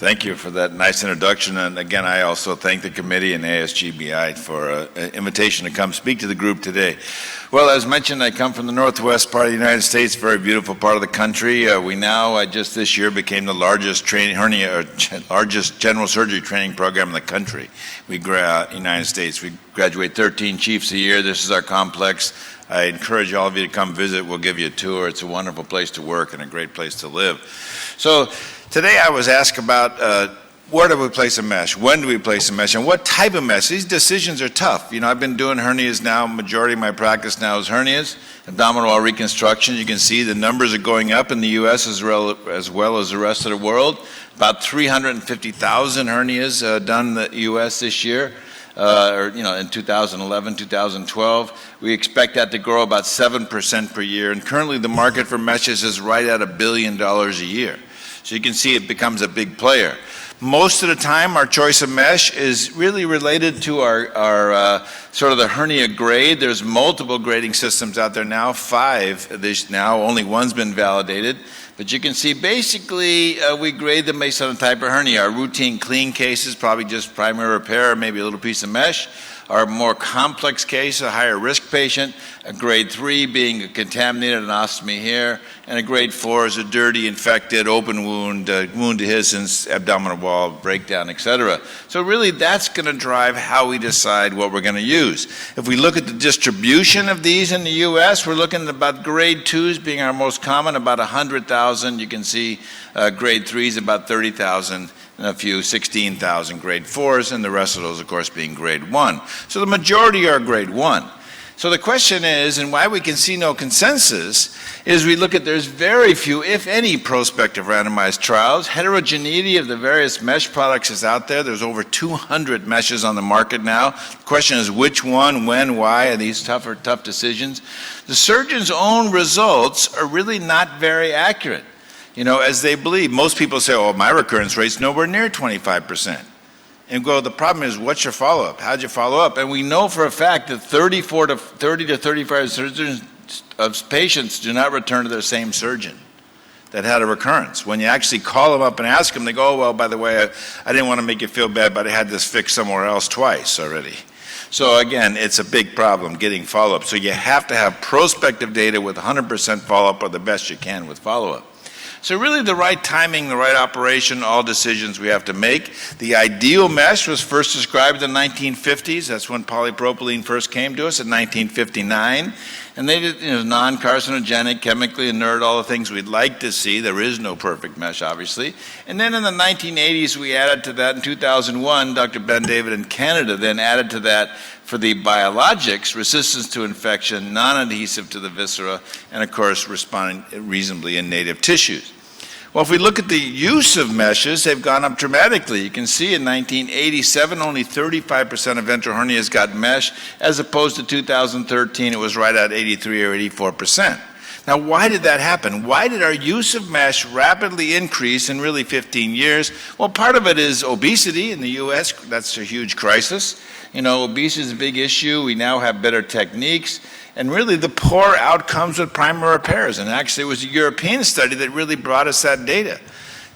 Thank you for that nice introduction. And again, I also thank the committee and ASGBI for an invitation to come speak to the group today. Well, as mentioned, I come from the northwest part of the United States, very beautiful part of the country. We now, just this year, became the largest largest general surgery training program in the country. United States. We graduate 13 chiefs a year. This is our complex. I encourage all of you to come visit. We'll give you a tour. It's a wonderful place to work and a great place to live. So today I was asked about where do we place a mesh, when do we place a mesh, and what type of mesh. These decisions are tough. You know, I've been doing hernias now. Majority of my practice now is hernias, abdominal wall reconstruction. You can see the numbers are going up in the U.S. as well as the rest of the world. About 350,000 hernias done in the U.S. this year. In 2011, 2012. We expect that to grow about 7% per year. And currently the market for meshes is right at $1 billion a year. So you can see it becomes a big player. Most of the time, our choice of mesh is really related to our sort of the hernia grade. There's multiple grading systems out there now, 5 now, only one's been validated. But you can see basically we grade them based on the type of hernia. Our routine clean cases, probably just primary repair, maybe a little piece of mesh. Our more complex case, a higher risk patient, a grade 3 being a contaminated ostomy here, and a grade 4 is a dirty, infected, open wound, wound dehiscence, abdominal wall breakdown, etc. So really that's going to drive how we decide what we're going to use. If we look at the distribution of these in the U.S., we're looking at about grade 2s being our most common, about 100,000. You can see grade 3s about 30,000. And a few 16,000 grade 4s, and the rest of those, of course, being grade 1. So the majority are grade 1. So the question is, and why we can see no consensus, is we look at there's very few, if any, prospective randomized trials. Heterogeneity of the various mesh products is out there. There's over 200 meshes on the market now. The question is which one, when, why are these tough decisions? The surgeon's own results are really not very accurate. You know, as they believe. Most people say, oh, my recurrence rate's nowhere near 25%. And the problem is, what's your follow-up? How'd you follow up? And we know for a fact that 30 to 35 surgeons of patients do not return to their same surgeon that had a recurrence. When you actually call them up and ask them, they go, oh, well, by the way, I didn't want to make you feel bad, but I had this fixed somewhere else twice already. So again, it's a big problem getting follow-up. So you have to have prospective data with 100% follow-up or the best you can with follow-up. So really the right timing, the right operation, all decisions we have to make. The ideal mesh was first described in the 1950s. That's when polypropylene first came to us in 1959. And they did, non-carcinogenic, chemically inert, all the things we'd like to see. There is no perfect mesh, obviously. And then in the 1980s, we added to that in 2001, Dr. Ben David in Canada then added to that for the biologics, resistance to infection, non-adhesive to the viscera, and of course, responding reasonably in native tissues. Well, if we look at the use of meshes, they've gone up dramatically. You can see in 1987, only 35% of ventral hernias got mesh, as opposed to 2013, it was right at 83 or 84%. Now, why did that happen? Why did our use of mesh rapidly increase in really 15 years? Well, part of it is obesity in the U.S. That's a huge crisis. You know, obesity is a big issue. We now have better techniques. And really the poor outcomes with primary repairs. And actually it was a European study that really brought us that data.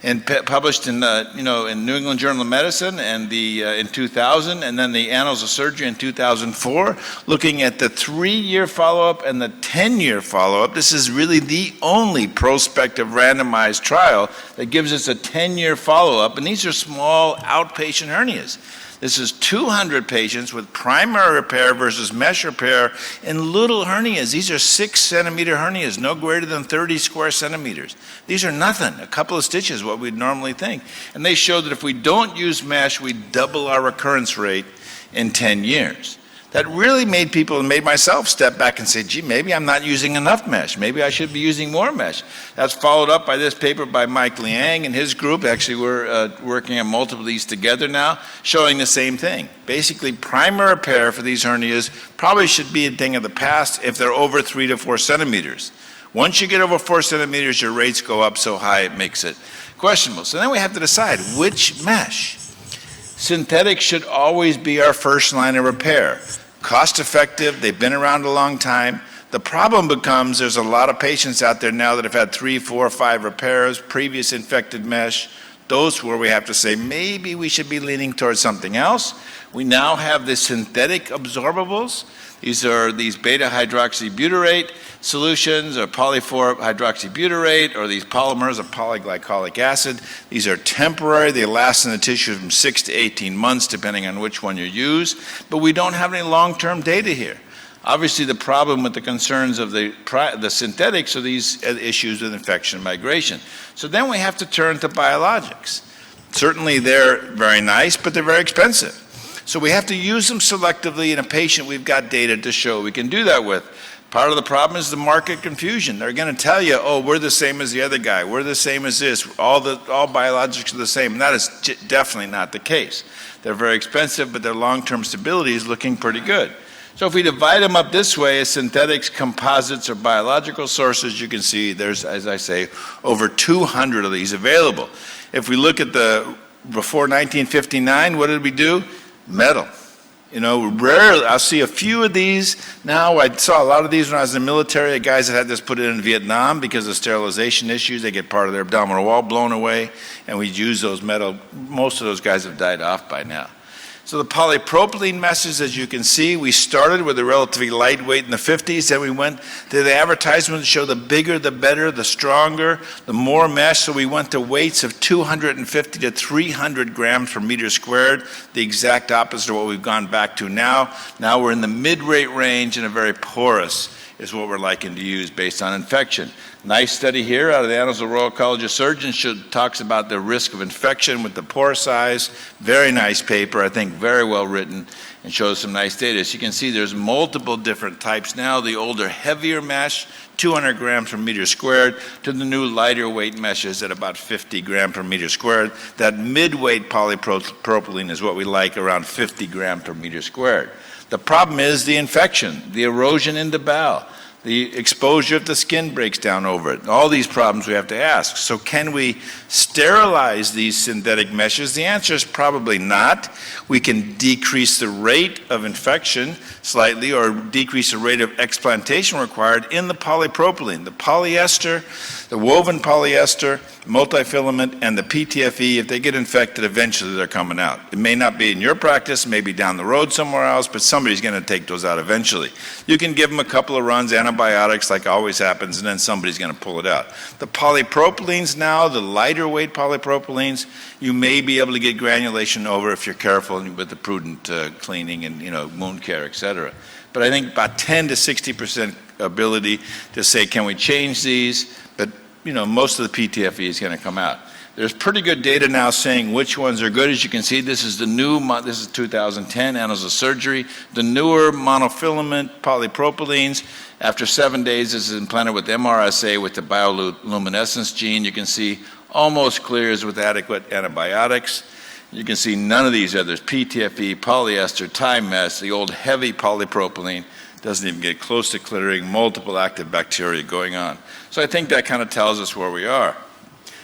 And published in in New England Journal of Medicine and in 2000, and then the Annals of Surgery in 2004, looking at the 3-year follow-up and the 10-year follow-up. This is really the only prospective randomized trial that gives us a 10-year follow-up, and these are small outpatient hernias. This is 200 patients with primary repair versus mesh repair in little hernias. These are 6-centimeter hernias, no greater than 30 square centimeters. These are nothing, a couple of stitches, what we'd normally think. And they show that if we don't use mesh, we double our recurrence rate in 10 years. That really made people, and made myself, step back and say, gee, maybe I'm not using enough mesh. Maybe I should be using more mesh. That's followed up by this paper by Mike Liang and his group. Actually, we're working on multiple of these together now, showing the same thing. Basically, primary repair for these hernias probably should be a thing of the past if they're over 3 to 4 centimeters. Once you get over 4 centimeters, your rates go up so high it makes it questionable. So then we have to decide which mesh. Synthetics should always be our first line of repair. Cost effective, they've been around a long time. The problem becomes there's a lot of patients out there now that have had 3, 4, 5 repairs, previous infected mesh, Those where we have to say maybe we should be leaning towards something else. We now have the synthetic absorbables. These are these beta-hydroxybutyrate solutions or polyfluorohydroxybutyrate or these polymers of polyglycolic acid. These are temporary. They last in the tissue from 6 to 18 months depending on which one you use, but we don't have any long-term data here. Obviously, the problem with the concerns of the synthetics are these issues with infection and migration. So then we have to turn to biologics. Certainly, they're very nice, but they're very expensive. So we have to use them selectively in a patient we've got data to show we can do that with. Part of the problem is the market confusion. They're going to tell you, oh, we're the same as the other guy. We're the same as this. All biologics are the same. And that is definitely not the case. They're very expensive, but their long-term stability is looking pretty good. So if we divide them up this way as synthetics, composites, or biological sources, you can see there's, as I say, over 200 of these available. If we look at before 1959, what did we do? Metal. You know, rarely, I'll see a few of these now. I saw a lot of these when I was in the military, guys that had this put in Vietnam because of sterilization issues. They get part of their abdominal wall blown away, and we'd use those metal. Most of those guys have died off by now. So the polypropylene meshes, as you can see, we started with a relatively lightweight in the 50s, then we went to the advertisement to show the bigger, the better, the stronger, the more mesh, so we went to weights of 250 to 300 grams per meter squared, the exact opposite of what we've gone back to now. Now we're in the mid-rate range and a very porous is what we're liking to use based on infection. Nice study here out of the Annals of the Royal College of Surgeons talks about the risk of infection with the pore size. Very nice paper, I think very well written, and shows some nice data. As you can see, there's multiple different types now. The older, heavier mesh, 200 grams per meter squared, to the new lighter weight meshes at about 50 grams per meter squared. That mid-weight polypropylene is what we like, around 50 grams per meter squared. The problem is the infection, the erosion in the bowel, the exposure if the skin breaks down over it. All these problems we have to ask. So can we sterilize these synthetic meshes? The answer is probably not. We can decrease the rate of infection slightly or decrease the rate of explantation required in the polypropylene. The polyester, the woven polyester, multifilament, and the PTFE, if they get infected, eventually they're coming out. It may not be in your practice, maybe down the road somewhere else, but somebody's going to take those out eventually. You can give them a couple of runs, antibiotics like always happens, and then somebody's going to pull it out. The polypropylenes now, the lighter weight polypropylenes, you may be able to get granulation over if you're careful and with the prudent cleaning and wound care, et cetera. But I think about 10 to 60% ability to say, can we change these? But most of the PTFE is going to come out. There's pretty good data now saying which ones are good. As you can see, this is 2010, Annals of Surgery. The newer monofilament polypropylenes, after 7 days, this is implanted with MRSA with the bioluminescence gene. You can see almost clears with adequate antibiotics. You can see none of these others, PTFE, polyester, time mesh, the old heavy polypropylene, doesn't even get close to clearing, multiple active bacteria going on. So I think that kind of tells us where we are.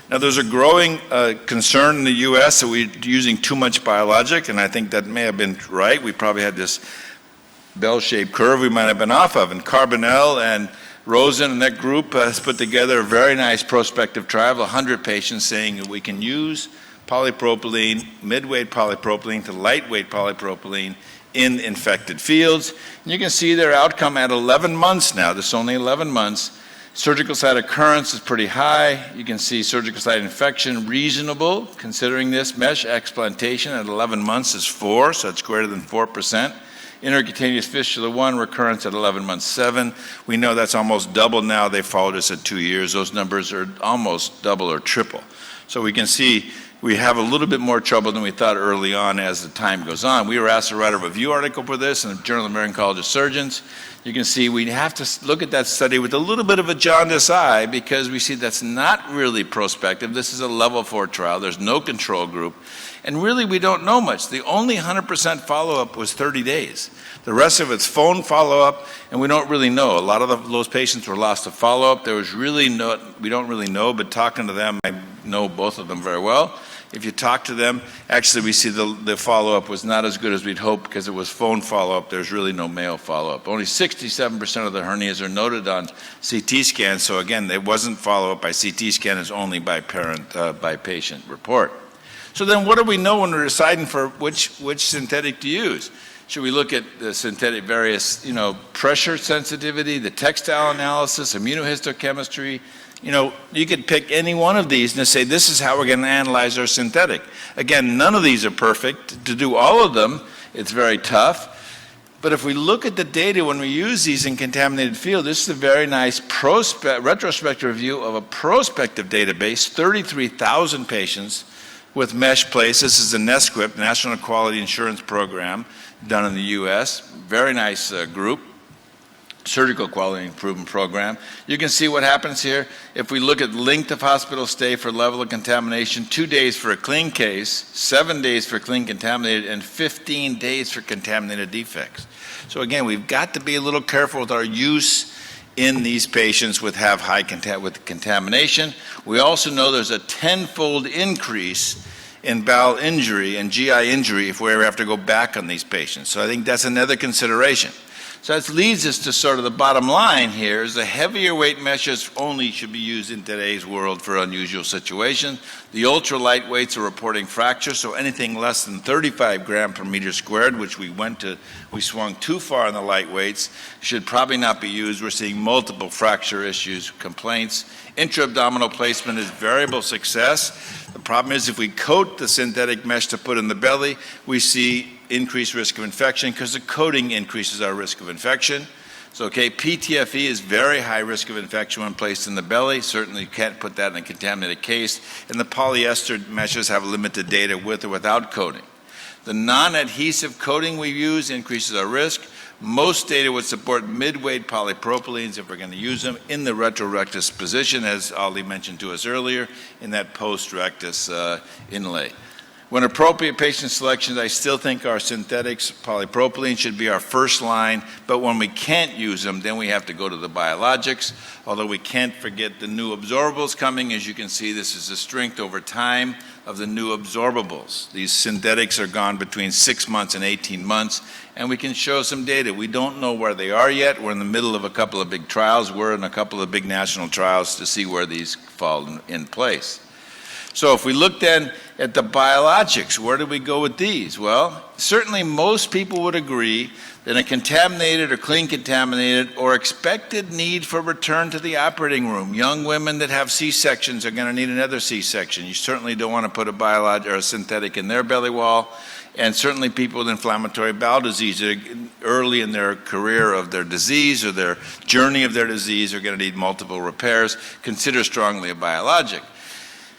Now there's a growing concern in the US that we're using too much biologic, and I think that may have been right. We probably had this bell-shaped curve we might have been off of, and Carbonell and Rosen and that group has put together a very nice prospective trial of 100 patients saying that we can use polypropylene, mid-weight polypropylene to lightweight polypropylene in infected fields. And you can see their outcome at 11 months now. This is only 11 months. Surgical site occurrence is pretty high. You can see surgical site infection reasonable, considering this. Mesh explantation at 11 months is 4, so it's greater than 4%. Intercutaneous fistula 1, recurrence at 11 months 7. We know that's almost double now. They followed us at 2 years. Those numbers are almost double or triple. So we can see we have a little bit more trouble than we thought early on as the time goes on. We were asked to write a review article for this in the Journal of the American College of Surgeons. You can see we have to look at that study with a little bit of a jaundiced eye because we see that's not really prospective. This is a level 4 trial. There's no control group. And really we don't know much. The only 100% follow-up was 30 days. The rest of it's phone follow-up, and we don't really know. A lot of those patients were lost to follow-up. There was really we don't really know, but talking to them, I know both of them very well. If you talk to them, actually we see the follow-up was not as good as we'd hoped because it was phone follow-up. There's really no mail follow-up. Only 67% of the hernias are noted on CT scan. So again, it wasn't follow-up by CT scan, it's only by patient report. So then what do we know when we're deciding for which synthetic to use? Should we look at the synthetic various, pressure sensitivity, the textile analysis, immunohistochemistry? You could pick any one of these and say, this is how we're going to analyze our synthetic. Again, none of these are perfect. To do all of them, it's very tough. But if we look at the data when we use these in contaminated field, this is a very nice retrospective review of a prospective database, 33,000 patients with mesh placed. This is the NESQIP, National Quality Insurance Program, done in the U.S. Very nice group, surgical quality improvement program. You can see what happens here. If we look at length of hospital stay for level of contamination, 2 days for a clean case, 7 days for clean contaminated, and 15 days for contaminated defects. So again, we've got to be a little careful with our use in these patients with high contamination. We also know there's a 10-fold increase in bowel injury and GI injury if we ever have to go back on these patients. So I think that's another consideration. So that leads us to sort of the bottom line here is the heavier weight meshes only should be used in today's world for unusual situations. The ultra lightweights are reporting fractures, so anything less than 35 gram per meter squared, which we swung too far on the lightweights, should probably not be used. We're seeing multiple fracture issues, complaints. Intra-abdominal placement is variable success. The problem is if we coat the synthetic mesh to put in the belly, we see increased risk of infection because the coating increases our risk of infection. So, PTFE is very high risk of infection when placed in the belly. Certainly you can't put that in a contaminated case. And the polyester meshes have limited data with or without coating. The non-adhesive coating we use increases our risk. Most data would support mid-weight polypropylenes if we're going to use them in the retrorectus position, as Ali mentioned to us earlier, in that post-rectus inlay. When appropriate patient selections, I still think our synthetics, polypropylene, should be our first line, but when we can't use them, then we have to go to the biologics, although we can't forget the new absorbables coming. As you can see, this is the strength over time of the new absorbables. These synthetics are gone between 6 months and 18 months, and we can show some data. We don't know where they are yet. We're in the middle of a couple of big trials. We're in a couple of big national trials to see where these fall in place. So if we look then at the biologics, where do we go with these? Well, certainly most people would agree that a contaminated or clean contaminated or expected need for return to the operating room. Young women that have C-sections are going to need another C-section. You certainly don't want to put a biologic or a synthetic in their belly wall. And certainly people with inflammatory bowel disease early in their career of their disease or their journey of their disease are going to need multiple repairs. Consider strongly a biologic.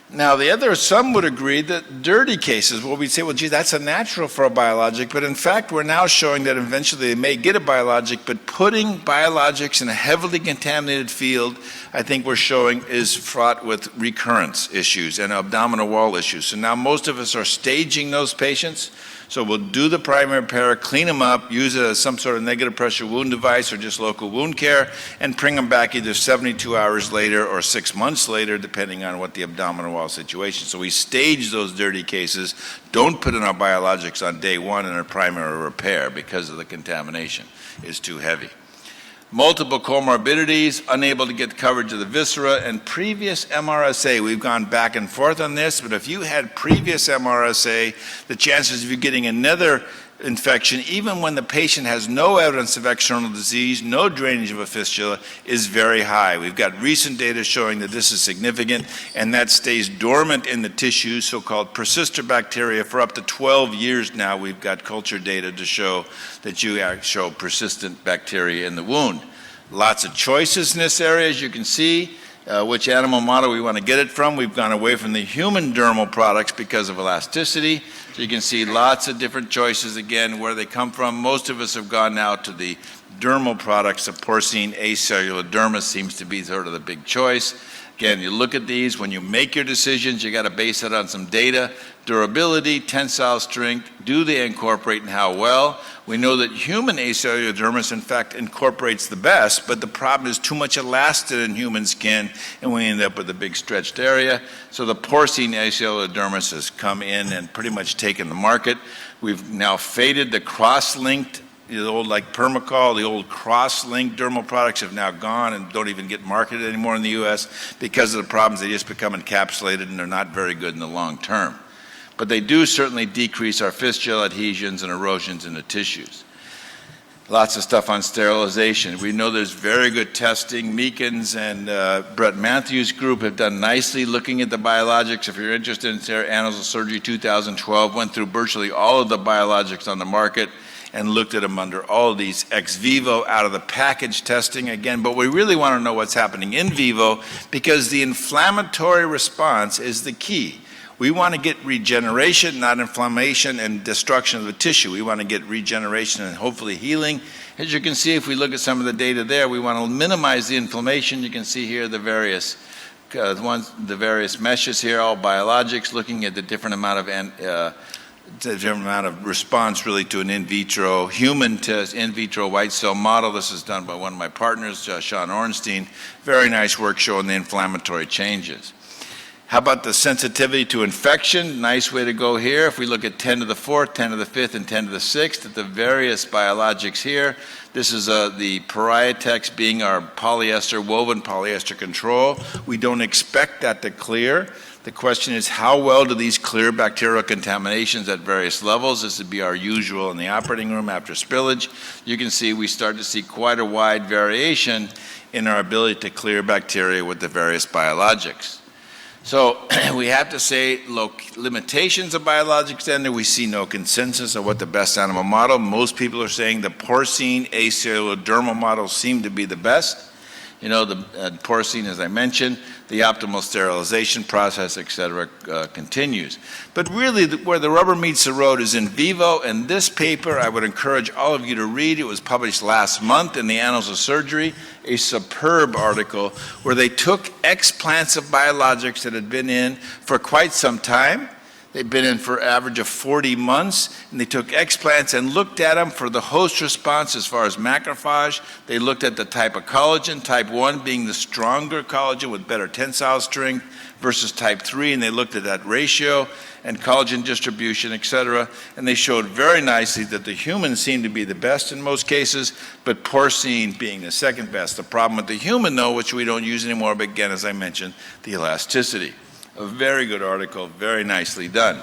Now, some would agree that dirty cases, well, we'd say, well, gee, that's a natural for a biologic, but in fact, we're now showing that eventually they may get a biologic, but putting biologics in a heavily contaminated field, I think we're showing is fraught with recurrence issues and abdominal wall issues. So now most of us are staging those patients. So we'll do the primary repair, clean them up, use some sort of negative pressure wound device or just local wound care, and bring them back either 72 hours later or 6 months later, depending on what the abdominal wall situation. So we stage those dirty cases, don't put in our biologics on day one in a primary repair because of the contamination is too heavy. Multiple comorbidities, unable to get coverage of the viscera, and previous MRSA. We've gone back and forth on this, but if you had previous MRSA, the chances of you getting another infection, even when the patient has no evidence of external disease, no drainage of a fistula, is very high. We've got recent data showing that this is significant, and that stays dormant in the tissue, so-called persister bacteria, for up to 12 years now. We've got culture data to show that you show persistent bacteria in the wound. Lots of choices in this area, as you can see. Which animal model we want to get it from. We've gone away from the human dermal products because of elasticity. So you can see lots of different choices, again, where they come from. Most of us have gone now to the dermal products. The porcine acellular dermis seems to be sort of the big choice. Again, you look at these, when you make your decisions, you got to base it on some data. Durability, tensile strength, do they incorporate and how well? We know that human acellular dermis, in fact, incorporates the best, but the problem is too much elastin in human skin, and we end up with a big stretched area. So the porcine acellular dermis has come in and pretty much taken the market. We've now faded the cross-linked, the old like Permacol, the old cross-linked dermal products have now gone and don't even get marketed anymore in the U.S. because of the problems. They just become encapsulated and they're not very good in the long term. but they do certainly decrease our fistula adhesions and erosions in the tissues. Lots of stuff on sterilization. We know there's very good testing. Meekins and Brett Matthews' group have done nicely looking at the biologics. If you're interested in Annals of Surgery 2012, went through virtually all of the biologics on the market and looked at them under all of these ex vivo out of the package testing again. But we really want to know what's happening in vivo because the inflammatory response is the key. We want to get regeneration, not inflammation and destruction of the tissue. We want to get regeneration and hopefully healing. As you can see, if we look at some of the data there, we want to minimize the inflammation. You can see here the various meshes here, all biologics, looking at the different amount of response really to an in vitro human to in vitro white cell model. This is done by one of my partners, Sean Ornstein. Very nice work showing the inflammatory changes. How about the sensitivity to infection? Nice way to go here. If we look at 10 to the 4th, 10 to the 5th, and 10 to the 6th, at the various biologics here, this is the Pariatex being our polyester, woven polyester control. We don't expect that to clear. The question is, how well do these clear bacterial contaminations at various levels? This would be our usual in the operating room after spillage. You can see we start to see quite a wide variation in our ability to clear bacteria with the various biologics. So we have to say limitations of biologics then, we see no consensus of what the best animal model. Most people are saying the porcine acellular dermal models seem to be the best. You know, the porcine, as I mentioned, the optimal sterilization process, et cetera, continues. But really, where the rubber meets the road is in vivo, and this paper I would encourage all of you to read. It was published last month in the Annals of Surgery, a superb article where they took explants of biologics that had been in for quite some time. They've been in for an average of 40 months, and they took explants and looked at them for the host response as far as macrophage. They looked at the type of collagen, type 1 being the stronger collagen with better tensile strength versus type 3, and they looked at that ratio and collagen distribution, et cetera, and they showed very nicely that the humans seem to be the best in most cases, but porcine being the second best. The problem with the human, though, which we don't use anymore, but again, as I mentioned, the elasticity. A very good article, very nicely done.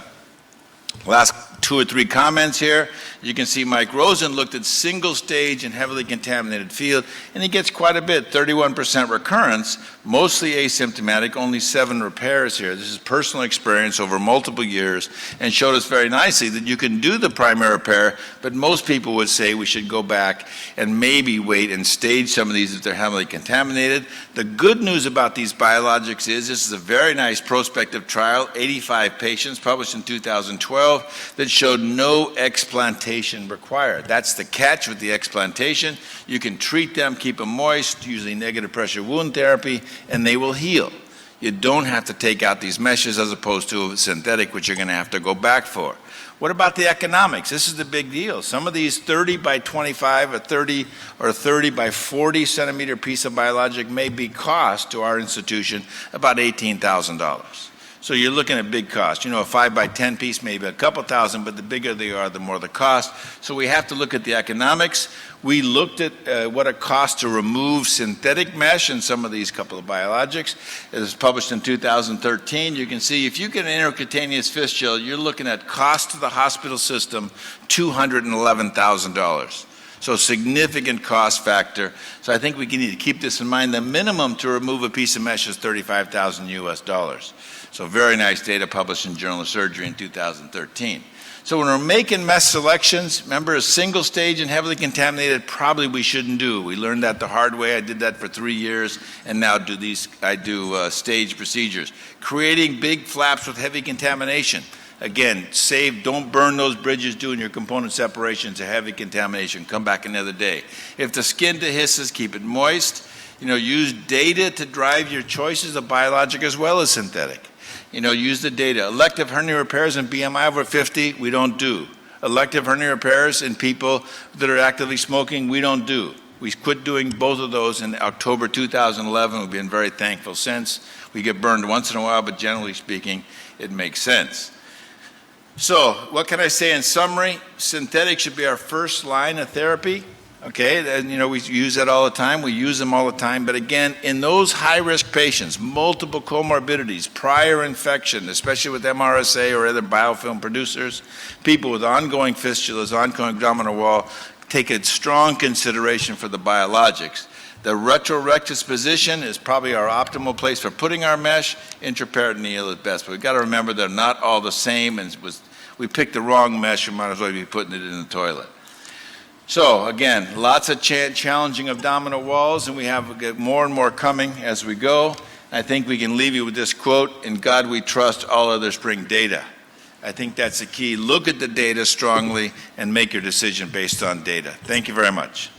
Last 2 or 3 comments here. You can see Mike Rosen looked at single stage and heavily contaminated field, and he gets quite a bit, 31% recurrence, mostly asymptomatic, only 7 repairs here. This is personal experience over multiple years and showed us very nicely that you can do the primary repair, but most people would say we should go back and maybe wait and stage some of these if they're heavily contaminated. The good news about these biologics is this is a very nice prospective trial, 85 patients published in 2012 that showed no explantation required. That's the catch with the explantation. You can treat them, keep them moist, usually negative pressure wound therapy, and they will heal. You don't have to take out these meshes as opposed to a synthetic, which you're going to have to go back for. What about the economics? This is the big deal. Some of these 30 by 25 or 30 by 40 centimeter piece of biologic may be cost to our institution about $18,000. So you're looking at big cost. You know, a 5 by 10 piece maybe a couple thousand, but the bigger they are, the more the cost. So we have to look at the economics. We looked at what it costs to remove synthetic mesh in some of these couple of biologics. It was published in 2013. You can see if you get an intercutaneous fistula, you're looking at cost to the hospital system, $211,000. So significant cost factor. So I think we need to keep this in mind. The minimum to remove a piece of mesh is $35,000 US. So very nice data published in Journal of Surgery in 2013. So when we're making mesh selections, remember a single stage and heavily contaminated, probably we shouldn't do. We learned that the hard way. I did that for 3 years, and now I do stage procedures. Creating big flaps with heavy contamination. Again, don't burn those bridges doing your component separations, a heavy contamination. Come back another day. If the skin dehisces, keep it moist. You know, use data to drive your choices of biologic as well as synthetic. You know, use the data. Elective hernia repairs in BMI over 50, we don't do. Elective hernia repairs in people that are actively smoking, we don't do. We quit doing both of those in October 2011. We've been very thankful since. We get burned once in a while, but generally speaking, it makes sense. So what can I say in summary? Synthetic should be our first line of therapy. Okay, and we use that all the time. We use them all the time. But again, in those high-risk patients, multiple comorbidities, prior infection, especially with MRSA or other biofilm producers, people with ongoing fistulas, ongoing abdominal wall, take a strong consideration for the biologics. The retrorectus position is probably our optimal place for putting our mesh. Intraperitoneal is best. But we've got to remember they're not all the same, and we picked the wrong mesh, we might as well be putting it in the toilet. So again, lots of challenging abdominal walls, and we have more and more coming as we go. I think we can leave you with this quote: "In God we trust, all others bring data." I think that's the key. Look at the data strongly and make your decision based on data. Thank you very much.